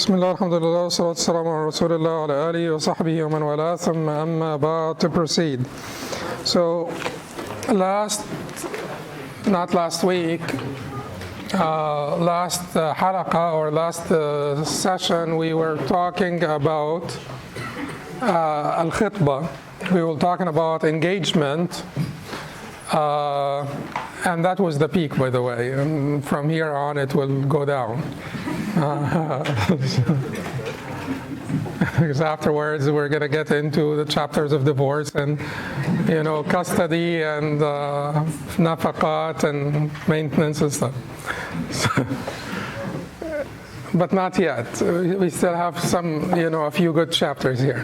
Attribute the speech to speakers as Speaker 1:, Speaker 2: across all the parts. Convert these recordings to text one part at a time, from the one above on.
Speaker 1: بسم الله الحمد لله والصلاة والسلام على رسول الله وعلى آله وصحبه ومن والاه ثم أما بعد. To proceed. So last week, last halaqa or last session, we were talking about al-khitbah. We were talking about engagement, and that was the peak, by the way. And from here on, it will go down. Because afterwards we're going to get into the chapters of divorce and custody and nafaqat and maintenance and stuff. But not yet. We still have some, a few good chapters here.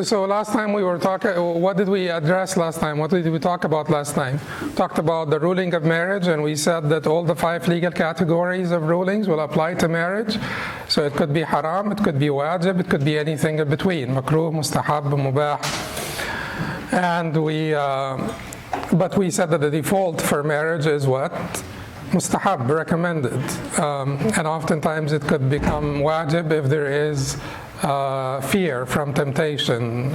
Speaker 1: So last time we were talking, what did we address last time? What did we talk about last time? Talked about the ruling of marriage, and we said that all the 5 legal categories of rulings will apply to marriage. So it could be haram, it could be wajib, it could be anything in between, makruh, mustahab, mubah. And but we said that the default for marriage is what? Mustahab, recommended. And oftentimes it could become wajib if there is fear from temptation.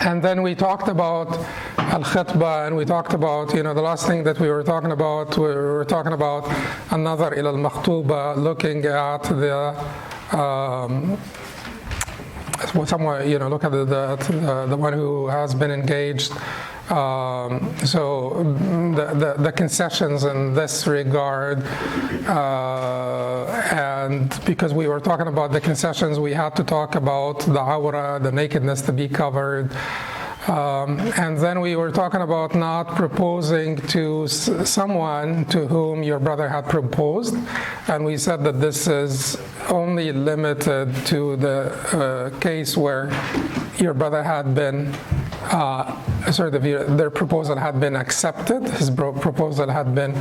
Speaker 1: And then we talked about al-khitbah, and we talked about, the last thing that we were talking about an-nazar ila al-makhtuba, looking at the look at the one who has been engaged. So the concessions in this regard, and because we were talking about the concessions, we had to talk about the awra, the nakedness to be covered. And then we were talking about not proposing to someone to whom your brother had proposed, and we said that this is only limited to the case where your brother had been their proposal had been accepted, his proposal had been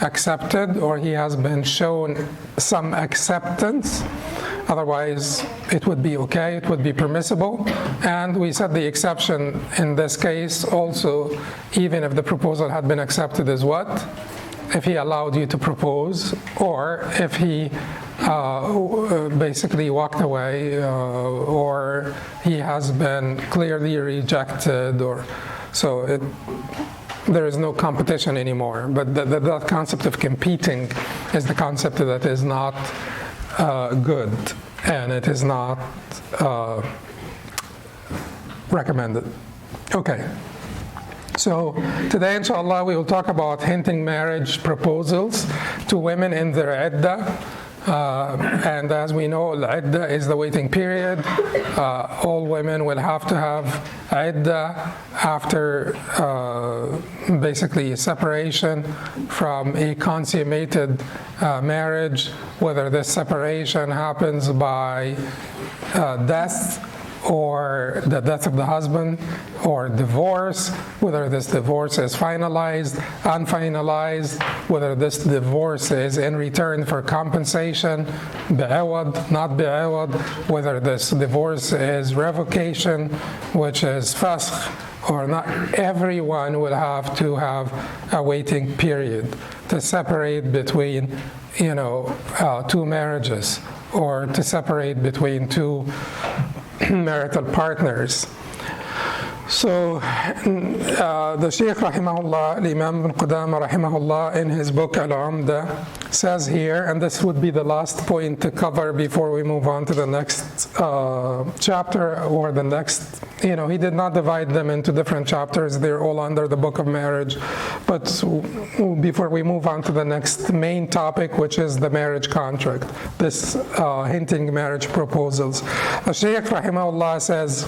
Speaker 1: accepted, or he has been shown some acceptance. Otherwise, it would be okay, it would be permissible. And we said the exception in this case also, even if the proposal had been accepted, is what? If he allowed you to propose, or if he basically walked away, or he has been clearly rejected, or so there is no competition anymore. But the concept of competing is the concept that is not good, and it is not recommended. Okay. So today, inshallah, we will talk about hinting marriage proposals to women in their iddah. And as we know, al-iddah is the waiting period. All women will have to have iddah after basically separation from a consummated marriage, whether this separation happens by death, or the death of the husband, or divorce, whether this divorce is finalized, unfinalized, whether this divorce is in return for compensation, bi'awad, not bi'awad, whether this divorce is revocation, which is fasakh, or not. Everyone will have to have a waiting period to separate between, two marriages, or to separate between two marital partners. So the Shaykh rahimahullah, Imam bin Qudamah rahimahullah, in his book al-Umdat says here, and this would be the last point to cover before we move on to the next chapter, or the next, he did not divide them into different chapters, they're all under the book of marriage. But before we move on to the next main topic, which is the marriage contract, this hinting marriage proposals, the Shaykh rahimahullah says,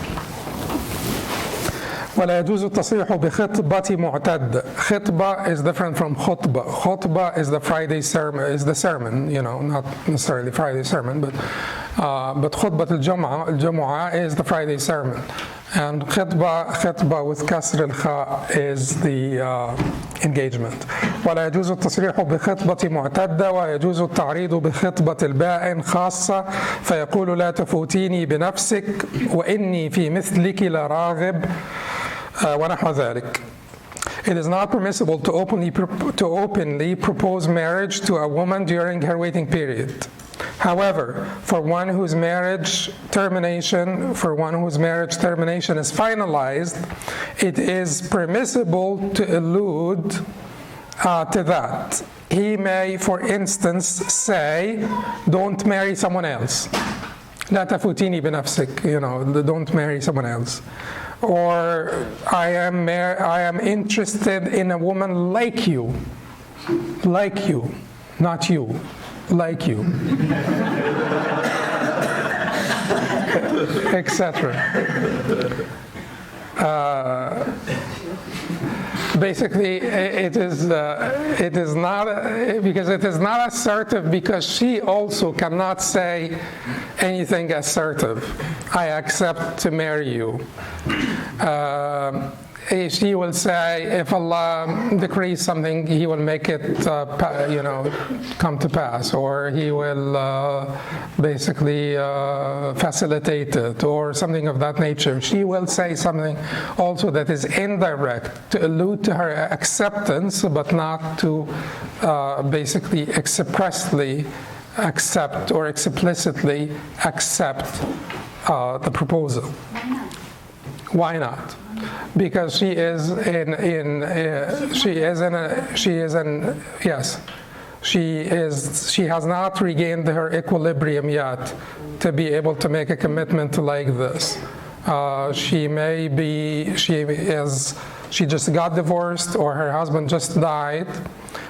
Speaker 1: ولا يجوز التصريح بخطبة معتد. Khitbah is different from khutbah. Khutbah is the Friday sermon, not necessarily Friday sermon, but khutbah al-Jumu'ah is the Friday sermon. And khitbah with kasr al-kha is the engagement. ولا يجوز التصريح بخطبة معتدة ويجوز التعريض بخطبة البائن خاصة فيقول لا تفوتيني بنفسك وإني في مثلك لراغب ونحو ذلك. It is not permissible to openly propose marriage to a woman during her waiting period. However, for one whose marriage termination is finalized, it is permissible to allude to that. He may, for instance, say, "Don't marry someone else. لا تفوتيني بنفسك," don't marry someone else. Or, I am interested in a woman like you, not you. Like you, etc. Basically, it is not because it is not assertive, because she also cannot say anything assertive. I accept to marry you. She will say, if Allah decrees something, He will make it, come to pass, or He will basically facilitate it, or something of that nature. She will say something also that is indirect to allude to her acceptance, but not to basically expressly accept or explicitly accept the proposal. Why not? Because she has not regained her equilibrium yet to be able to make a commitment like this. She just got divorced, or her husband just died.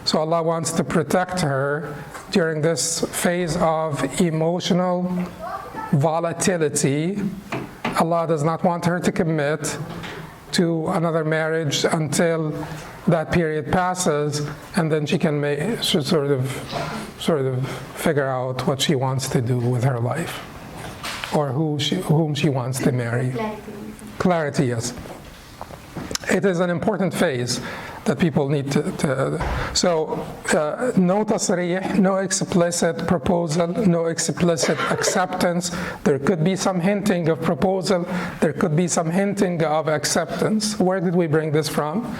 Speaker 1: So Allah wants to protect her during this phase of emotional volatility. Allah does not want her to commit to another marriage until that period passes, and then she can sort of figure out what she wants to do with her life, or whom she wants to marry. Clarity, yes. It is an important phase that people need to so no tasrih, no explicit proposal, no explicit acceptance. There could be some hinting of proposal, there could be some hinting of acceptance. Where did we bring this from?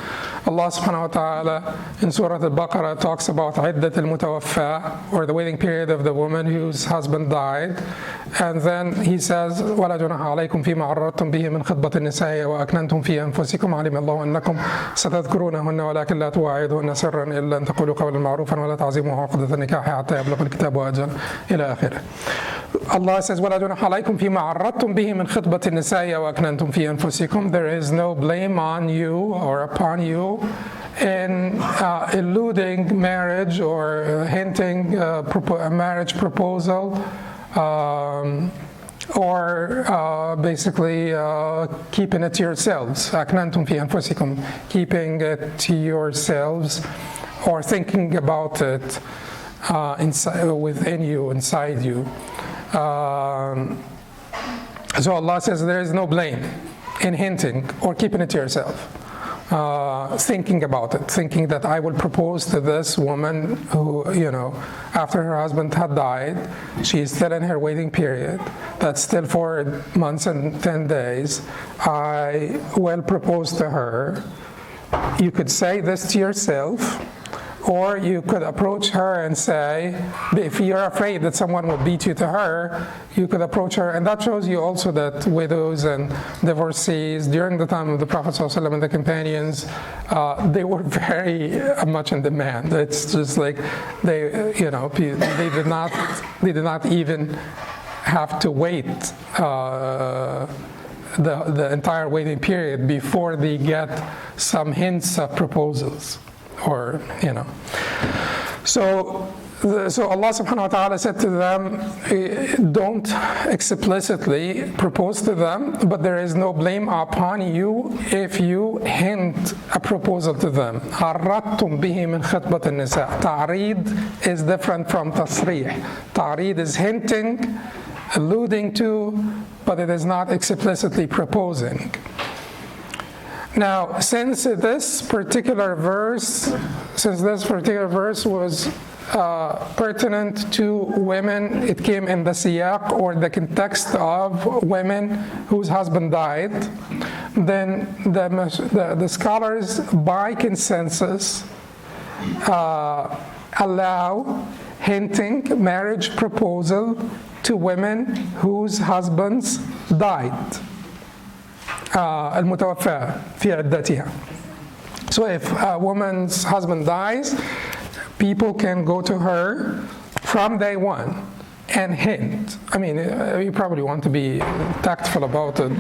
Speaker 1: Allah subhanahu wa ta'ala in Surah al-Baqarah talks about iddat al-Muwaffaq, or the waiting period of the woman whose husband died, and then He says, وَلَا جُنَاحَ عَلَيْكُمْ فِيمَا عَرَّضْتُمْ بِهِ مِنْ خِطْبَةِ النِّسَاءِ وَأَكْنَنْتُمْ فِي أَنفُسِكُمْ عَلِمَ اللَّهُ أَنَّكُمْ سَتَذْكُرُونَهُنَّ ولكن لا تواعدوهن سرا إلا أن تقولوا قولا معروفا ولا تعزموا عقدة النكاح حتى يبلغ الكتاب أجله إلى آخره. Allah says, وَلَا جُنَاحَ عَلَيْكُمْ فِيمَا عَرَّضْتُمْ بِهِ مِنْ خِطْبَةِ النِّسَاءِ وَأَكْنَنْتُمْ فِي أَنفُسِكُمْ. There is no blame on you or upon you in eluding marriage or hinting a marriage proposal, or basically keeping it to yourselves. أَكْنَنْتُمْ فِي أَنفُسِكُمْ, keeping it to yourselves, or thinking about it within you, inside you. So Allah says there is no blame in hinting or keeping it to yourself. Thinking about it, thinking that I will propose to this woman who, after her husband had died, she's still in her waiting period, that's still 4 months and 10 days, I will propose to her. You could say this to yourself, or you could approach her and say, if you're afraid that someone will beat you to her, you could approach her. And that shows you also that widows and divorcees during the time of the Prophet ﷺ and the companions, they were very much in demand. It's just like they did not even have to wait the entire waiting period before they get some hints of proposals. So Allah subhanahu wa ta'ala said to them, don't explicitly propose to them, but there is no blame upon you if you hint a proposal to them. عَرَّضْتُمْ بِهِ مِنْ خِطْبَةِ النِّسَاءِ. Ta'reed is different from tasrih. Ta'reed is hinting, alluding to, but it is not explicitly proposing. Now, since this particular verse was pertinent to women, it came in the siyaq or the context of women whose husband died. then the scholars, by consensus, allow hinting marriage proposal to women whose husbands died. al-Muwaffaq fi iddatiha. So if a woman's husband dies, people can go to her from day one and hint. I mean, you probably want to be tactful about it.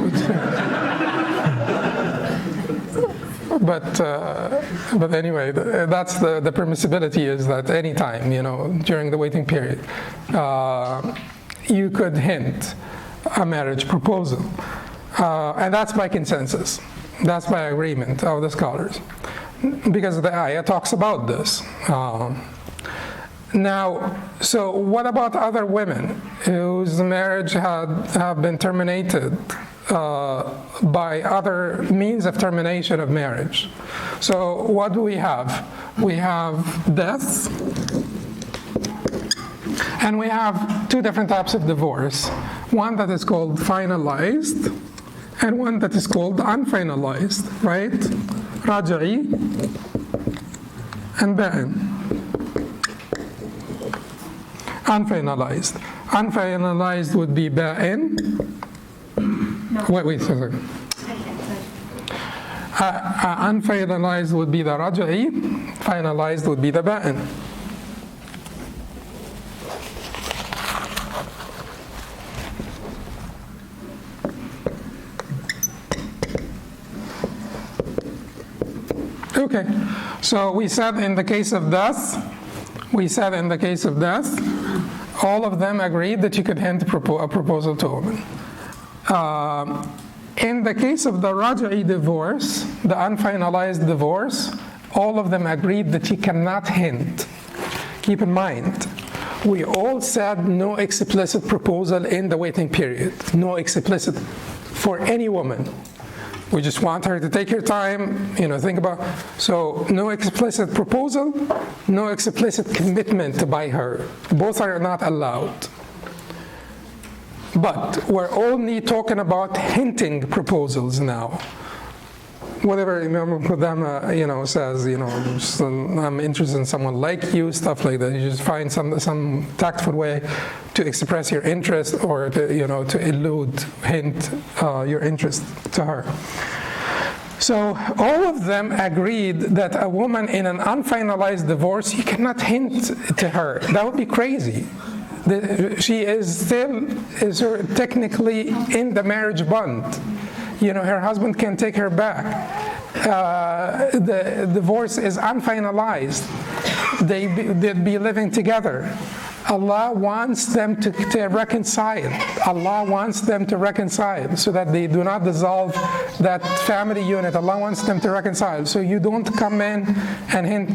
Speaker 1: But anyway, that's the permissibility, is that any time, during the waiting period, you could hint a marriage proposal. And that's by consensus. That's by agreement of the scholars. Because the ayah talks about this. Now, so what about other women whose marriage have been terminated by other means of termination of marriage? So what do we have? We have death, and we have two different types of divorce. One that is called finalized, and one that is called unfinalized, right? Raj'i and ba'in. Unfinalized. Unfinalized would be ba'in.
Speaker 2: No.
Speaker 1: Wait a second. Unfinalized would be the raj'i. Finalized would be the ba'in. Okay, so we said in the case of death, all of them agreed that you could hint a proposal to a woman. In the case of the raj'i divorce, the unfinalized divorce, all of them agreed that you cannot hint. Keep in mind, we all said no explicit proposal in the waiting period, no explicit for any woman. We just want her to take her time, think about. So no explicit proposal, no explicit commitment by her. Both are not allowed. But we're only talking about hinting proposals now. Whatever Imam Qudamah, says, I'm interested in someone like you, stuff like that. You just find some tactful way to express your interest, or to hint your interest to her. So all of them agreed that a woman in an unfinalized divorce, you cannot hint to her. That would be crazy. She is still technically in the marriage bond. Her husband can take her back. The divorce is unfinalized. They'd be living together. Allah wants them to reconcile. Allah wants them to reconcile so that they do not dissolve that family unit. Allah wants them to reconcile. So you don't come in and hint.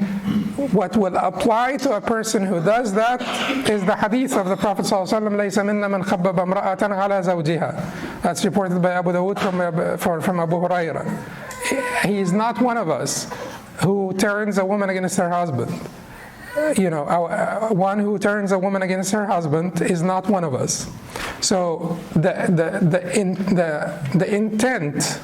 Speaker 1: What will apply to a person who does that is the hadith of the Prophet ﷺ, لَيْسَ مِنَّا مَنْ خَبَّبَ امْرَأَةً عَلَى زَوْجِهَا. That's reported by Abu Dawud from Abu Hurairah. He is not one of us who turns a woman against her husband. One who turns a woman against her husband is not one of us. So the intent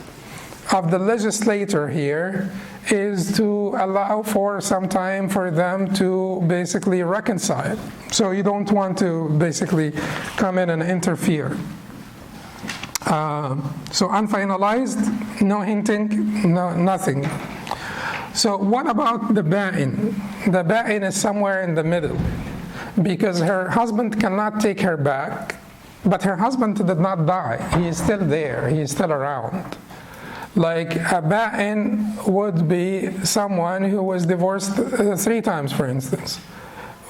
Speaker 1: of the legislator here is to allow for some time for them to basically reconcile. So you don't want to basically come in and interfere. So unfinalized, no hinting, nothing. So what about the ba'in? The ba'in is somewhere in the middle, because her husband cannot take her back, but her husband did not die. He is still there. He is still around. Like a ba'in would be someone who was divorced 3 times, for instance.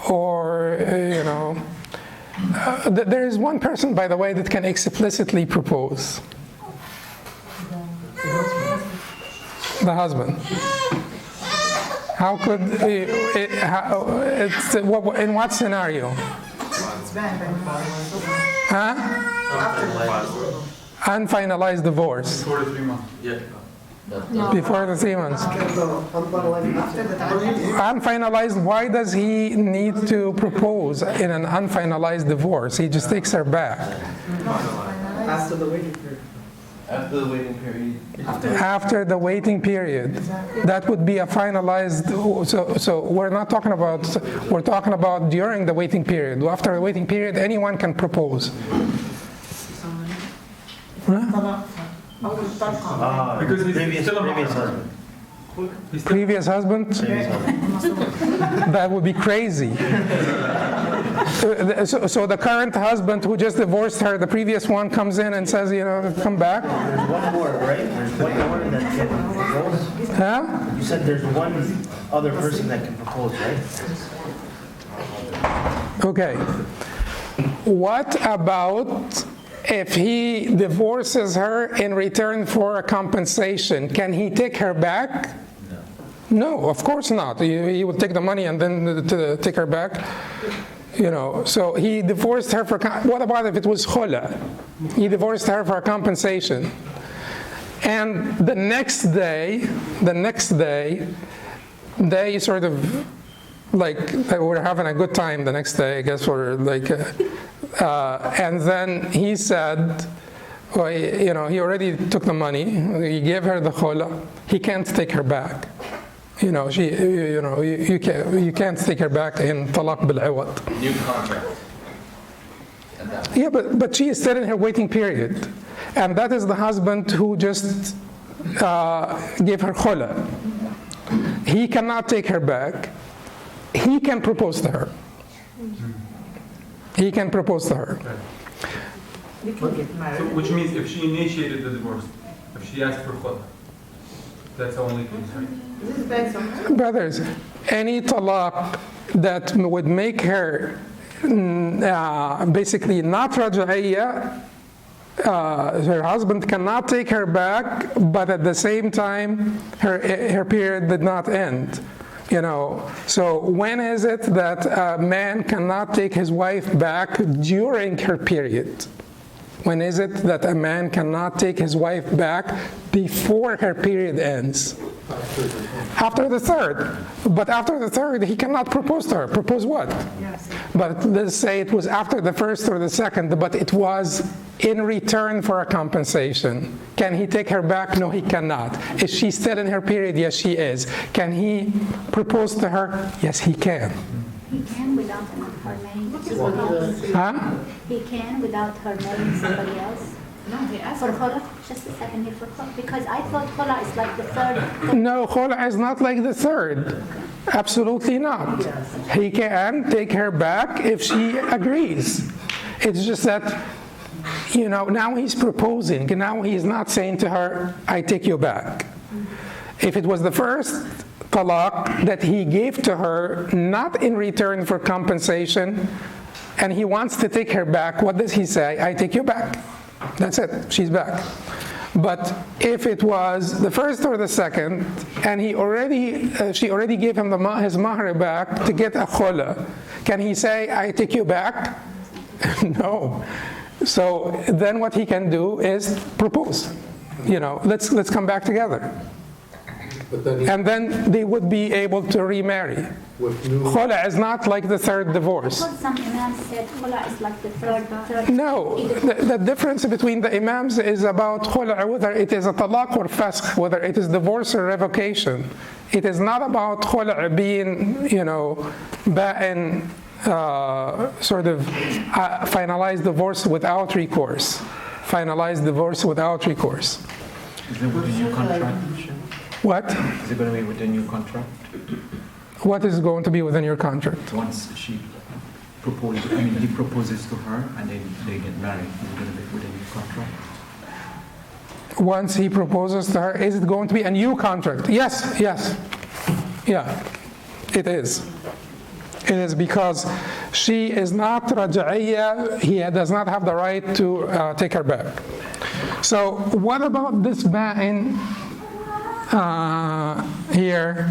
Speaker 1: Or, there is one person, by the way, that can explicitly propose. The husband. How could in what scenario? Huh? Unfinalized divorce.
Speaker 3: Before the 3 months. Yeah.
Speaker 1: Before the 3 months. Unfinalized, why does he need to propose in an unfinalized divorce? He just takes her back.
Speaker 4: After the waiting period.
Speaker 3: After the waiting period.
Speaker 1: After the waiting period. That would be a finalized, so we're not talking about, we're talking about during the waiting period. After the waiting period, anyone can propose.
Speaker 4: Because he's
Speaker 3: Previous
Speaker 4: still a
Speaker 3: husband.
Speaker 1: Previous husband? That would be crazy. So the current husband who just divorced her, the previous one comes in and says, come back?
Speaker 3: There's one more, right? There's one more that can propose.
Speaker 1: Huh?
Speaker 3: You said there's one other person that can propose, right?
Speaker 1: Okay. What about if he divorces her in return for a compensation? Can he take her back? No, of course not. He would take the money and then to take her back. So he divorced her for, what about if it was khula? He divorced her for compensation. And the next day, they sort of, like, we're having a good time the next day, I guess, or like, and then he said, well, he already took the money, he gave her the khula, he can't take her back. You can't take her back in talaq bil-iwad.
Speaker 5: New contract.
Speaker 1: Yeah, but she is still in her waiting period. And that is the husband who just gave her khula. He cannot take her back. He can propose to her. He can propose to her.
Speaker 4: So, which means if she initiated the divorce, if she asked for khula, that's the only case, right?
Speaker 1: Brothers, any talaq that would make her basically not raj'iyya, her husband cannot take her back, but at the same time, her period did not end. So when is it that a man cannot take his wife back during her period? When is it that a man cannot take his wife back before her period ends? After the third. But after the third, he cannot propose to her. Propose what? Yes. But let's say it was after the first or the second, but it was in return for a compensation. Can he take her back? No, he cannot. Is she still in her period? Yes, she is. Can he propose to her? Yes, he can.
Speaker 2: He can without her marrying somebody else.
Speaker 1: Huh?
Speaker 2: He can without her marrying somebody else.
Speaker 6: No, he asked
Speaker 2: For khula, just a second here for khula, because I thought khula is like the third.
Speaker 1: No, khula is not like the third. Absolutely not. He can take her back if she agrees. It's just that, now he's proposing. Now he's not saying to her, I take you back. If it was the first talaq that he gave to her, not in return for compensation, and he wants to take her back, what does he say? I take you back. That's it, she's back. But if it was the first or the second, and she already gave him his mahr back to get a khula, can he say, I take you back? No. So then what he can do is propose. Let's come back together. And then they would be able to remarry. Khula is not like the third divorce.
Speaker 2: Some imams said khula is like the third.
Speaker 1: No, the difference between the imams is about khula, whether it is a talaq or fasq, whether it is divorce or revocation. It is not about khula being, ba'in, sort of finalized divorce without recourse. Finalized divorce without recourse.
Speaker 5: Is it with the new contract?
Speaker 1: What?
Speaker 5: Is it going to be with the new contract?
Speaker 1: What is going to be within your contract?
Speaker 5: Once he proposes to her and then they get married, is it going to be with a new contract?
Speaker 1: Once he proposes to her, is it going to be a new contract? Yes. Yeah, it is. It is because she is not raj'iyya, he does not have the right to take her back. So what about this ba'in here?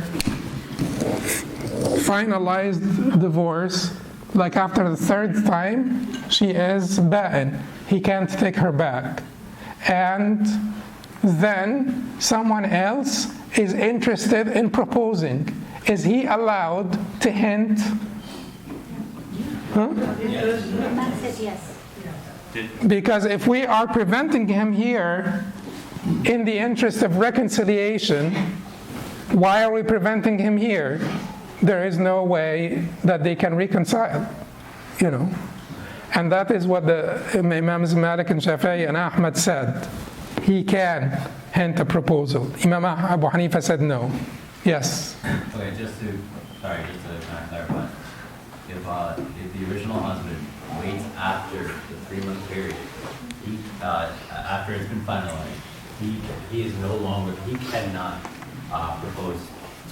Speaker 1: Finalized divorce, like after the third time, she is ba'in. He can't take her back. And then someone else is interested in proposing. Is he allowed to hint? Huh?
Speaker 2: Imam said yes.
Speaker 1: Because if we are preventing him here, in the interest of reconciliation, why are we preventing him here? There is no way that they can reconcile, you know. And that is what the Imams Malik and Shafi'i and Ahmad said. He can hint a proposal. Imam Abu Hanifa said no. Yes?
Speaker 6: Okay, just to kind of clarify. If the original husband waits after the 3-month period, after it's been finalized, he is no longer, he cannot propose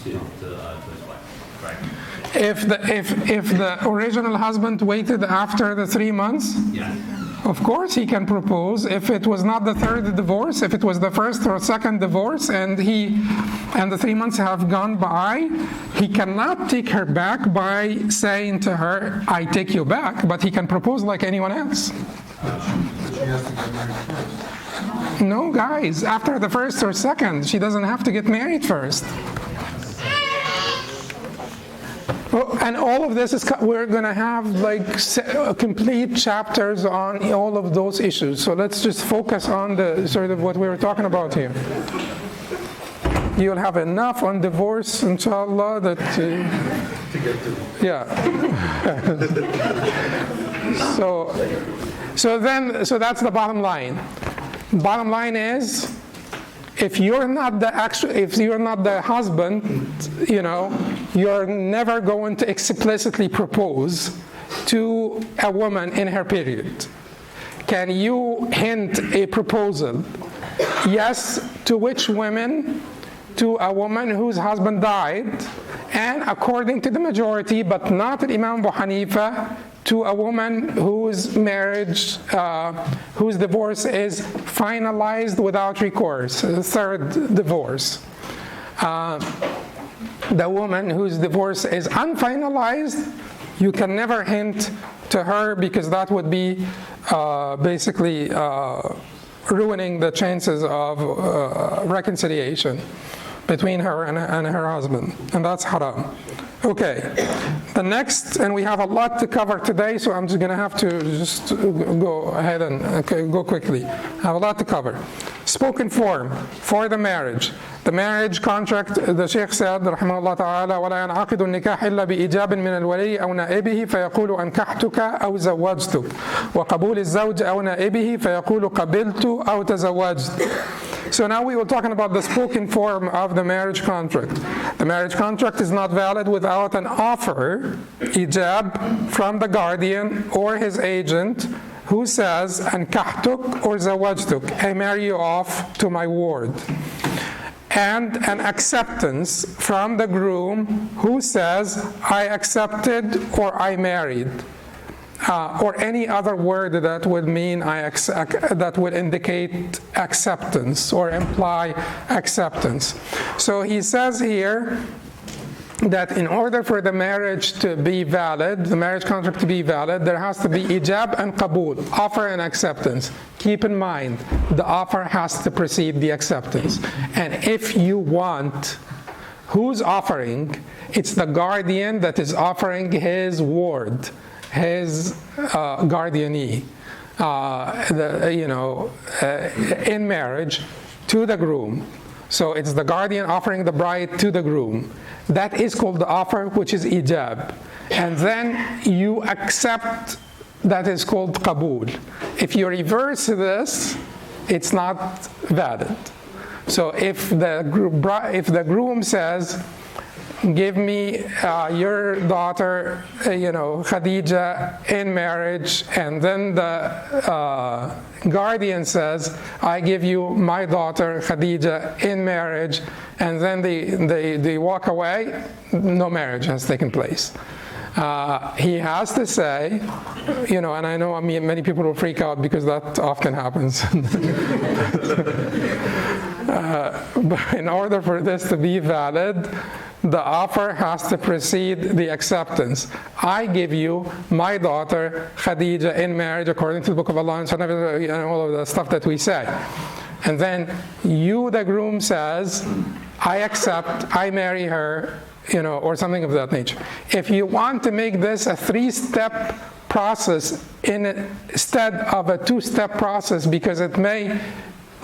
Speaker 6: to his wife, correct?
Speaker 1: If the original husband waited after the 3 months,
Speaker 6: Yes.
Speaker 1: of course he can propose. If it was not the third divorce, if it was the first or second divorce, and the 3 months have gone by, he cannot take her back by saying to her, "I take you back," but he can propose like anyone else. No, guys, after the first or second, she doesn't have to get married first. Oh, and all of this is, we're going to have like complete chapters on all of those issues. So let's just focus on the sort of what we were talking about here. You'll have enough on divorce, inshallah, that, yeah. So that's the bottom line. Bottom line is, if you're not the husband, you know, you're never going to explicitly propose to a woman in her period. Can you hint a proposal? Yes, to which women? To a woman whose husband died, and according to the majority, but not Imam Abu Hanifa, to a woman whose marriage, whose divorce is finalized without recourse, the third divorce. The woman whose divorce is unfinalized, you can never hint to her, because that would be basically ruining the chances of reconciliation between her and her husband, and that's haram. Okay, the next, and we have a lot to cover today, so I'm just going to have to just go ahead and go quickly. I have a lot to cover. Spoken form for the marriage. The marriage contract, the Sheikh said, rahimahullah ta'ala, وَلَا يَنْعَقِدُ النِّكَاحِ إِلَّا بِإِجَابٍ مِنَ الْوَلِيِّ أَوْ نَائِبِهِ فَيَقُولُ أَنْكَحْتُكَ أَوْ زَوَّجْتُكَ وَقَبُولِ الزَّوْجِ أَوْ نَائِبِهِ فَيَقُولُ قَبِلْتُ أَوْ تَزَوَّجْتُ. So now we were talking about the spoken form of the marriage contract. The marriage contract is not valid without an offer, ijab, from the guardian or his agent, who says, أَنْكَحْتُكَ or زَوَّجْتُكَ, I marry you off to my ward. And an acceptance from the groom who says, I accepted or I married. Or any other word that would mean that would indicate acceptance or imply acceptance. So he says here that in order for the marriage to be valid, the marriage contract to be valid, there has to be ijab and qabul, offer and acceptance. Keep in mind, the offer has to precede the acceptance. And if you want, who's offering? It's the guardian that is offering his ward, his guardianee, in marriage to the groom. So it's the guardian offering the bride to the groom. That is called the offer, which is ijab. And then you accept, that is called qabul. If you reverse this, it's not valid. So if the groom says, give me your daughter, Khadija, in marriage, and then the guardian says, I give you my daughter, Khadija, in marriage, and then they walk away, no marriage has taken place. He has to say, and I know many people will freak out because that often happens. But in order for this to be valid, the offer has to precede the acceptance. I give you my daughter Khadija in marriage according to the Book of Allah and all of the stuff that we say. And then the groom says, I accept, I marry her, or something of that nature. If you want to make this a 3-step process instead of a 2-step process, because it may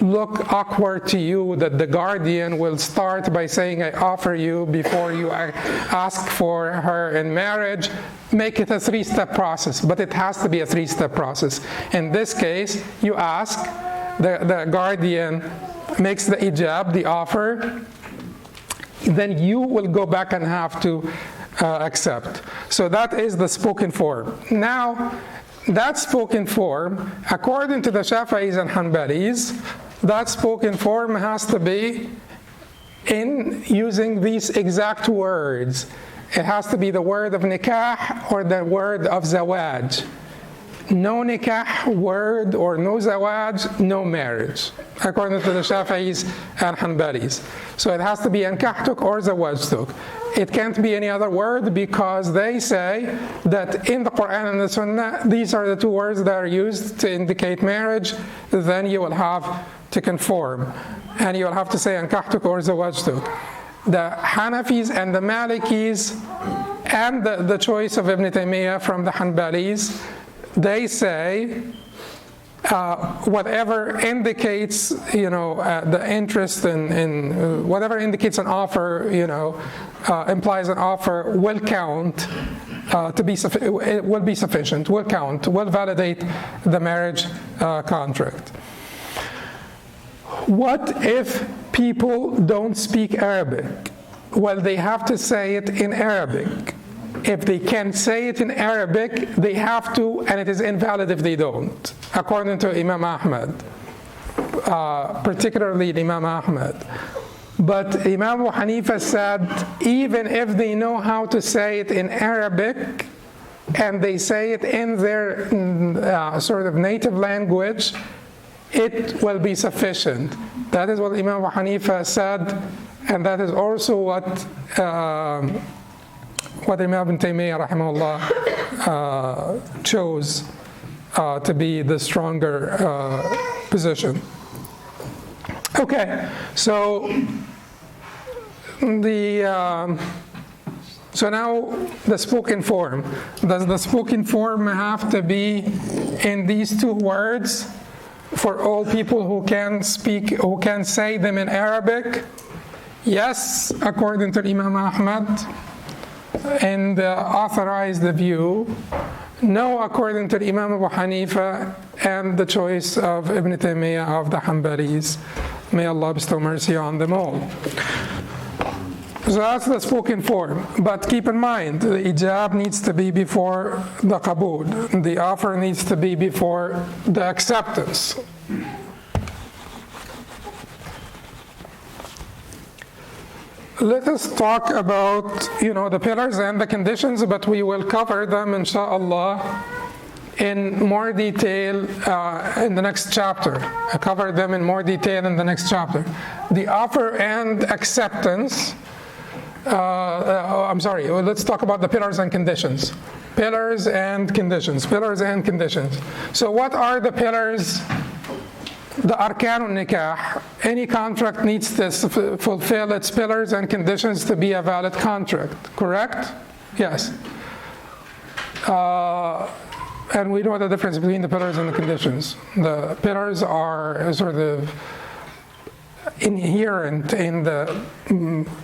Speaker 1: look awkward to you that the guardian will start by saying, I offer you before you ask for her in marriage, make it a three-step process, but it has to be a three-step process. In this case, you ask, the guardian makes the ijab, the offer, then you will go back and have to accept. So that is the spoken form. Now, that spoken form, according to the Shafi'is and Hanbalis, that spoken form has to be in using these exact words. It has to be the word of nikah or the word of zawaj. No nikah word or no zawaj, no marriage, according to the Shafi'is and Hanbalis. So it has to be ankahtuk or zawajtuk. It can't be any other word because they say that in the Quran and the Sunnah, these are the two words that are used to indicate marriage. Then you will have to conform. And you will have to say ankahtuk or zawajtuk. The Hanafis and the Malikis and the choice of Ibn Taymiyyah from the Hanbalis, they say whatever indicates, the interest in whatever indicates an offer, implies an offer will count to be it will be sufficient, will count, will validate the marriage contract. What if people don't speak Arabic? Well, they have to say it in Arabic. If they can say it in Arabic, they have to, and it is invalid if they don't, according to Imam Ahmad, particularly Imam Ahmad. But Imam Abu Hanifa said, even if they know how to say it in Arabic, and they say it in their sort of native language, it will be sufficient. That is what Imam Abu Hanifa said, and that is also what Imam Ibn Taymiyyah rahimahullah chose to be the stronger position. Okay, so so now the spoken form. Does the spoken form have to be in these two words for all people who can speak, who can say them in Arabic? Yes, according to Imam Ahmad, and authorized the view. No, according to Imam Abu Hanifa and the choice of Ibn Taymiyyah of the Hanbalis. May Allah bestow mercy on them all. So that's the spoken form. But keep in mind, the ijab needs to be before the qabul. The offer needs to be before the acceptance. Let us talk about, the pillars and the conditions, but we will cover them, inshallah, in more detail in the next chapter. I cover them in more detail in the next chapter. The offer and acceptance, let's talk about the pillars and conditions. Pillars and conditions. So what are the pillars? The arkanun nikah. Any contract needs to fulfill its pillars and conditions to be a valid contract, correct? Yes. And we know the difference between the pillars and the conditions. The pillars are sort of inherent in the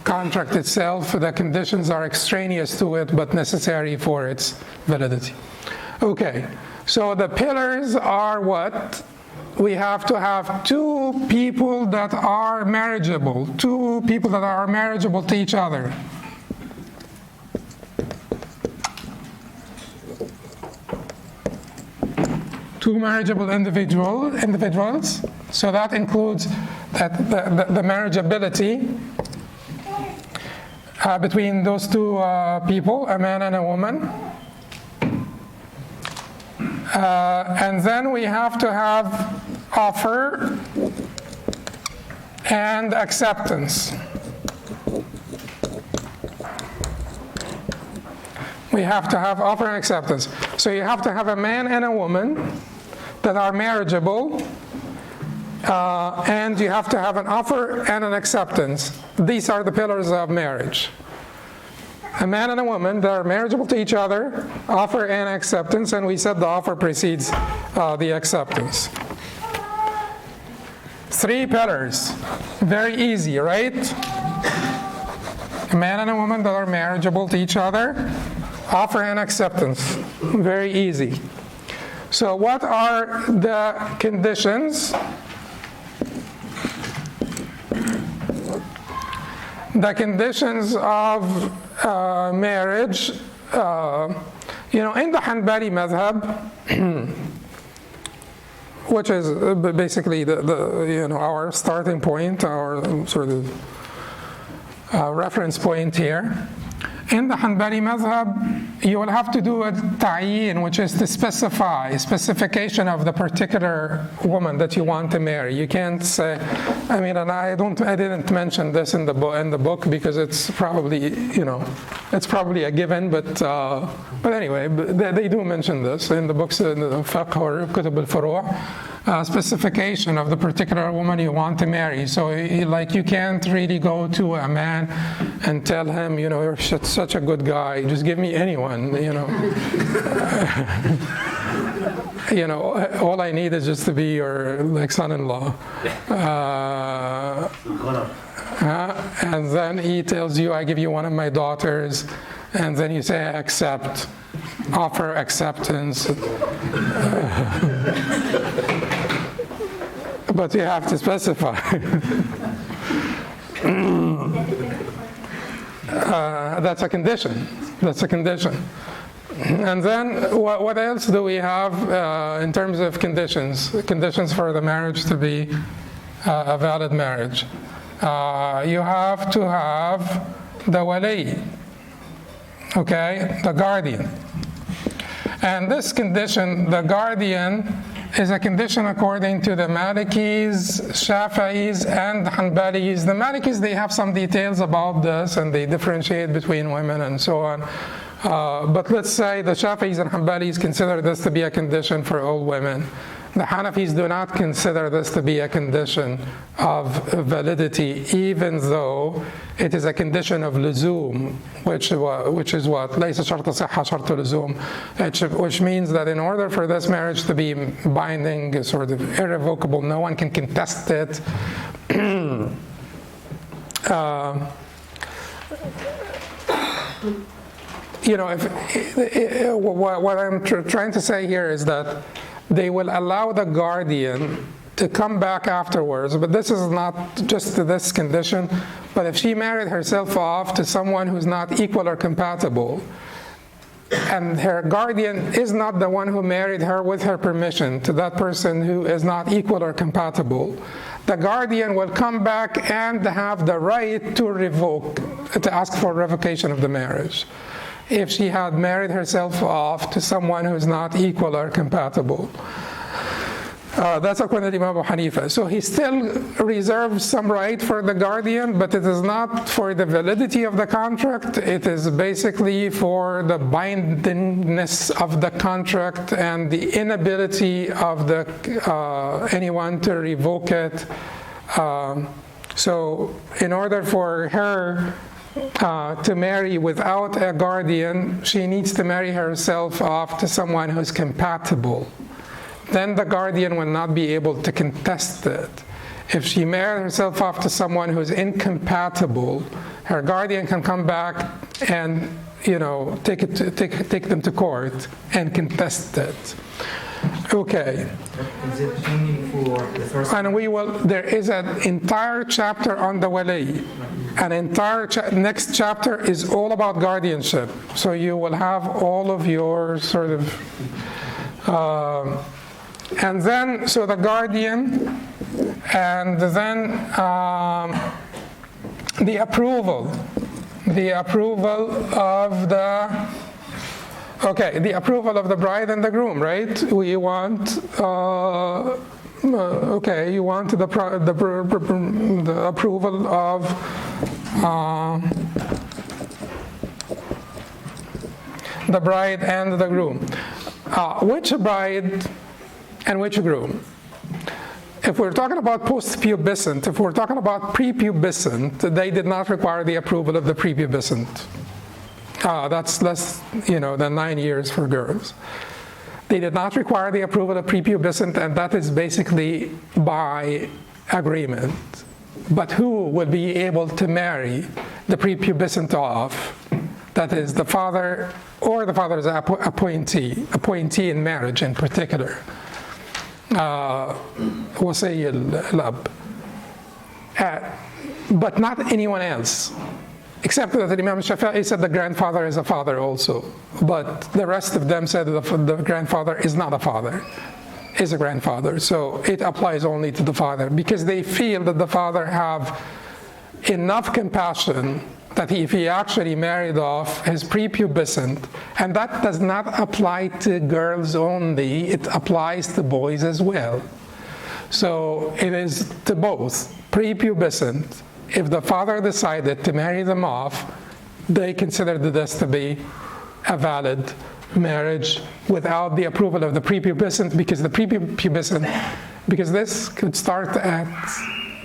Speaker 1: contract itself. The conditions are extraneous to it but necessary for its validity. Okay, so the pillars are what? We have to have two people that are marriageable to each other. Two marriageable individuals. So that includes the marriageability between those two people, a man and a woman. And then we have to have offer and acceptance. We have to have offer and acceptance. So you have to have a man and a woman that are marriageable, and you have to have an offer and an acceptance. These are the pillars of marriage. A man and a woman that are marriageable to each other, offer and acceptance, and we said the offer precedes the acceptance. 3 pillars. Very easy, right? A man and a woman that are marriageable to each other, offer and acceptance. Very easy. So what are the conditions? The conditions of marriage, in the Hanbali madhab, which is basically our starting point, our sort of reference point here. In the Hanbali madhab, you will have to do a ta'yin, which is to specification of the particular woman that you want to marry. You can't say, and I didn't mention this in the book because it's probably, it's probably a given, but anyway, they do mention this in the books, in the Fiqh or Qudamah al-Furu', specification of the particular woman you want to marry. So, you can't really go to a man and tell him, you're such a good guy, just give me anyone, all I need is just to be your son-in-law. And then he tells you, I give you one of my daughters, and then you say, I accept, offer acceptance. But you have to specify. That's a condition. And then what else do we have in terms of conditions? Conditions for the marriage to be a valid marriage. You have to have the wali, okay, the guardian. And this condition, the guardian, is a condition according to the Malikis, Shafi'is, and Hanbalis. The Malikis, they have some details about this, and they differentiate between women and so on. But let's say the Shafi'is and Hanbalis consider this to be a condition for all women. The Hanafis do not consider this to be a condition of validity, even though it is a condition of luzum, which is what? لَيْسَ شَرْطَ صِحَّةَ شَرْطُ لُزُوم, which means that in order for this marriage to be binding, sort of irrevocable, no one can contest it. What I'm trying to say here is that they will allow the guardian to come back afterwards, but this is not just to this condition, but if she married herself off to someone who's not equal or compatible, and her guardian is not the one who married her with her permission to that person who is not equal or compatible, the guardian will come back and have the right to ask for revocation of the marriage if she had married herself off to someone who's not equal or compatible. That's according to Imam Abu Hanifa. So he still reserves some right for the guardian, but it is not for the validity of the contract. It is basically for the bindingness of the contract and the inability of anyone to revoke it. So in order for her to marry without a guardian, she needs to marry herself off to someone who's compatible. Then the guardian will not be able to contest it. If she married herself off to someone who's incompatible, her guardian can come back and take them to court and contest it. Okay.
Speaker 5: Is it only for the first?
Speaker 1: And there is an entire chapter on the wali. An entire next chapter is all about guardianship. So you will have all of your sort of, and then, so the guardian, and then the approval of the, okay, the approval of the bride and the groom, right? We want, okay, you want the approval of the bride and the groom. Which bride and which groom? If we're talking about post-pubescent, if we're talking about pre-pubescent, they did not require the approval of the pre-pubescent. That's less, than 9 years for girls. They did not require the approval of prepubescent, and that is basically by agreement. But who will be able to marry the prepubescent of? That is the father or the father's appointee in marriage in particular. وصي الأب. But not anyone else. Except that Imam Shafi'i said the grandfather is a father also. But the rest of them said the grandfather is not a father, is a grandfather. So it applies only to the father because they feel that the father have enough compassion that if he actually married off his prepubescent, and that does not apply to girls only, it applies to boys as well. So it is to both prepubescent. If the father decided to marry them off, they consider this to be a valid marriage without the approval of the prepubescent, because this could start at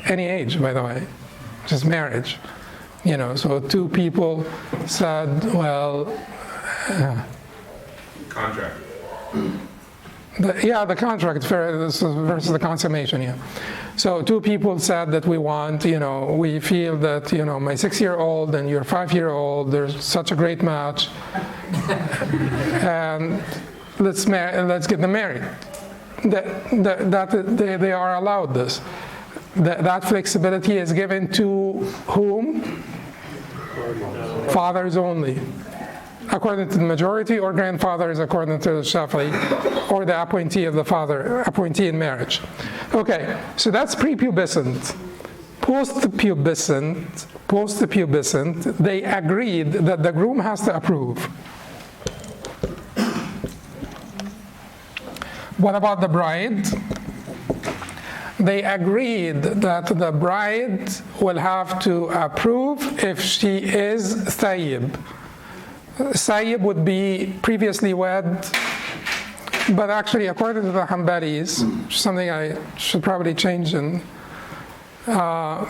Speaker 1: any age, by the way, just marriage. So two people said, well,
Speaker 7: Contract.
Speaker 1: the contract versus the consummation, yeah. So two people said that we want, we feel that, my 6-year-old and your 5-year-old, there's such a great match, and let's get them married. They are allowed this. That flexibility is given to whom? Fathers only. According to the majority, or grandfathers according to the Shafi'i, or the appointee of the father, appointee in marriage. Okay, so that's prepubescent. Post-pubescent, they agreed that the groom has to approve. What about the bride? They agreed that the bride will have to approve if she is thayyib. Thayyib would be previously wed, but actually according to the Hanbalis, something I should probably change in,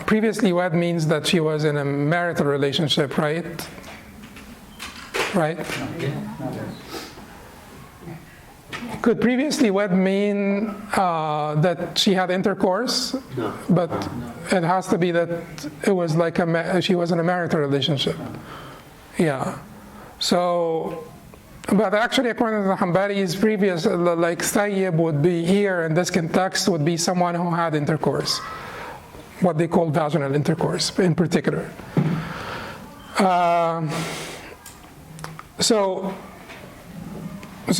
Speaker 1: previously wed means that she was in a marital relationship, right? Right? Could previously wed mean that she had intercourse? No. But it has to be that it was like she was in a marital relationship. Yeah. So, but actually according to the Hanbalis, previous, like thayyib would be here in this context would be someone who had intercourse, what they call vaginal intercourse in particular. So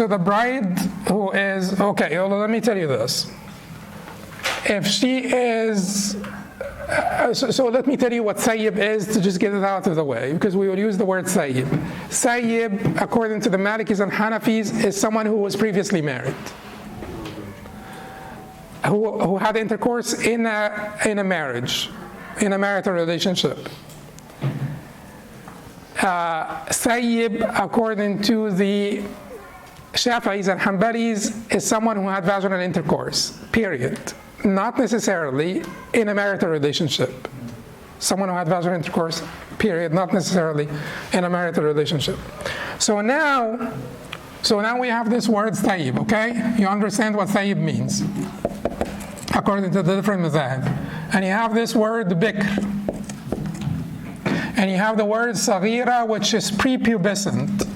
Speaker 1: the bride who is, okay, well, let me tell you this. If she is, so let me tell you what thayyib is to just get it out of the way, because we will use the word thayyib. Thayyib, according to the Malikis and Hanafis, is someone who was previously married, who had intercourse in a marriage, in a marital relationship. Thayyib, according to the Shafi'is and Hanbalis, is someone who had vaginal intercourse, period. Not necessarily in a marital relationship. Someone who had vaginal intercourse, period, not necessarily in a marital relationship. So now we have this word thayyib, okay? You understand what thayyib means, according to the different madhahib. And you have this word bikr. And you have the word saghira, which is prepubescent.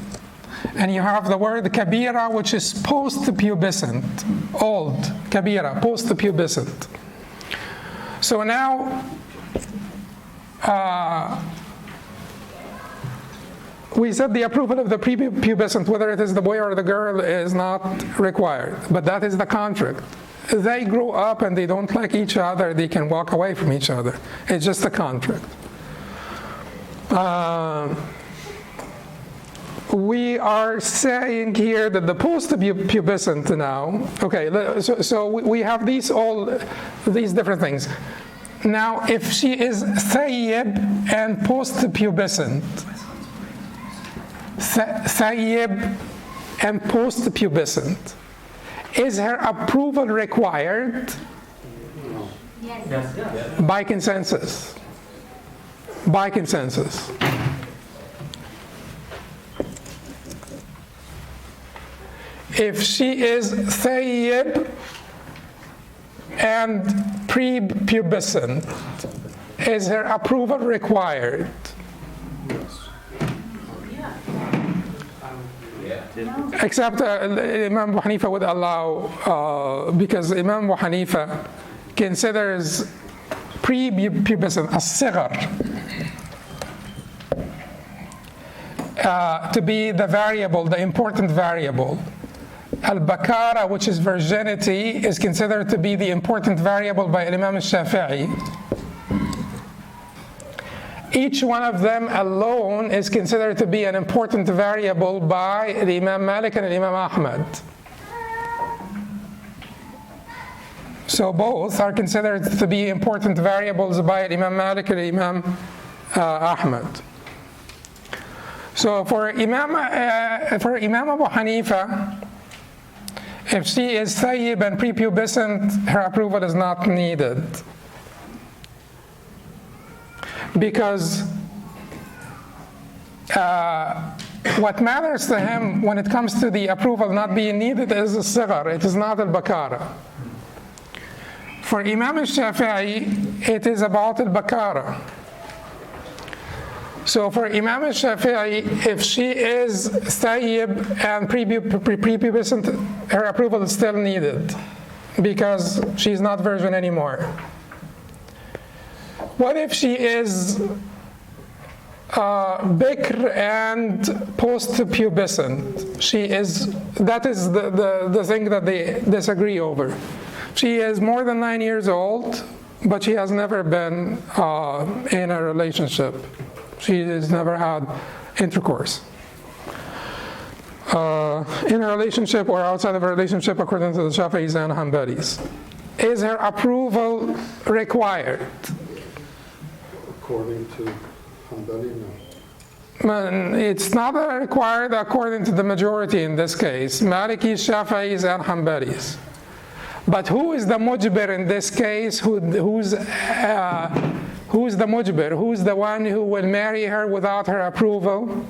Speaker 1: And you have the word kabira, which is post-pubescent, old, kabira, post-pubescent. So now, we said the approval of the prepubescent, whether it is the boy or the girl, is not required, but that is the contract. They grow up and they don't like each other, they can walk away from each other. It's just a contract. We are saying here that the post-pubescent now, okay, so we have these different things. Now, if she is thayyib and post-pubescent, thayyib and post-pubescent, is her approval required?
Speaker 2: Yes.
Speaker 1: By consensus. By consensus. If she is thayyib and prepubescent, is her approval required? Except Imam Abu Hanifa would allow, because Imam Abu Hanifa considers prepubescent, as-sighar, to be the variable, the important variable. Al-Bakara, which is virginity, is considered to be the important variable by Imam al-Shafi'i. Each one of them alone is considered to be an important variable by the Imam Malik and the Imam Ahmad. So both are considered to be important variables by Imam Malik and Imam Ahmad. So for Imam Abu Hanifa, if she is thayyib and prepubescent, her approval is not needed. Because what matters to him when it comes to the approval not being needed is the sighar, it is not al-bakara. For Imam al-Shafi'i, it is about al-bakara. So for Imam al-Shafi'i, if she is thayyib and prepubescent, her approval is still needed because she's not virgin anymore. What if she is bikr and post-pubescent? That is the thing that they disagree over. She is more than 9 years old, but she has never been in a relationship. She has never had intercourse. In a relationship or outside of a relationship, according to the Shafi'is and Hanbalis. Is her approval required?
Speaker 7: According to Hanbali, no.
Speaker 1: It's not required according to the majority in this case, Malikis, Shafi'is, and Hanbalis. But who is the mujbir in this case? Who's the mujbir? Who's the one who will marry her without her approval?